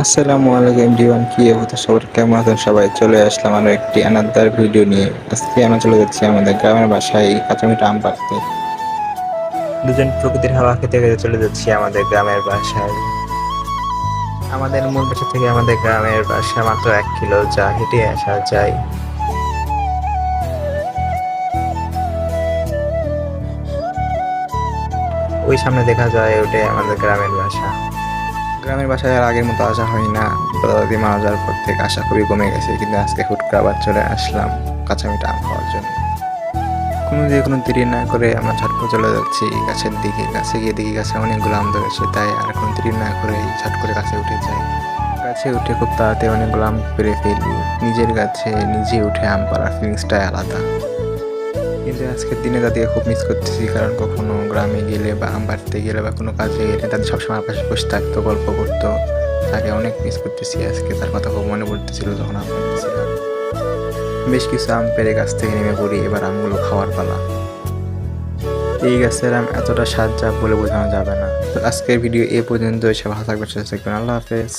আসসালামু আলাইকুম এভরিওয়ান, কি অবস্থা সবার, কেমন আছেন সবাই? চলে আসলাম আরো একটি আনাদার ভিডিও নিয়ে। আজকে আমরা চলে যাচ্ছি আমাদের গ্রামের বাসায় কাঁচামিঠা আম পাড়তে। দুজন প্রকৃতির হাওয়া খেতে খেতে চলে যাচ্ছি আমাদের গ্রামের বাসায়। আমাদের মূল বাসা থেকে আমাদের গ্রামের বাসা মাত্র 1 কিলো, যা হেঁটে আসা যায়। ওই সামনে দেখা যায় ওটাই আমাদের গ্রামের বাসা। গ্রামের বাসায় আর আগের মতো আসা হয় না। দাদি মারা যাওয়ার পর থেকে আসা খুবই কমে গেছে, কিন্তু আজকে হুট করে আবার চলে আসলাম কাঁচামিঠা আম খাওয়ার জন্য। কোনো দেরি না করে আমরা ঝটপট চলে যাচ্ছি গাছের দিকে। গাছে গিয়ে দেখি গাছে অনেকগুলো আম ধরেছে, তাই আর কোনো দেরি না করে ঝট করে গাছে উঠে যাই। গাছে উঠে খুব তাড়াতাড়ি অনেকগুলো আম পেড়ে ফেলি। নিজের গাছে নিজে উঠে আম পাড়ার ফিলিংসটাই আলাদা। কিন্তু আজকের দিনে দাদিকে খুব মিস করতেছি, কারণ কখনো গ্রামে গেলে বা আম পাড়তে গেলে বা কোনো কাজে গেলে দাদি সবসময় আমার পাশে বসে থাকতো, গল্প করতো। তাকে অনেক মিস করতেছি আজকে, তার কথা খুব মনে পড়তেছিল যখন আম পাড়তেছিলাম। বেশ কিছু আম পেড়ে গাছ থেকে নেমে পড়ি, এবার আমগুলো খাওয়ার পালা। এই গাছের আম এতটা স্বাদ যা বলে বোঝানো যাবে না। তো আজকের ভিডিও এ পর্যন্ত। সবাই ভালো থাকবেন, সুস্থ থাকবেন। আল্লাহ হাফেজ।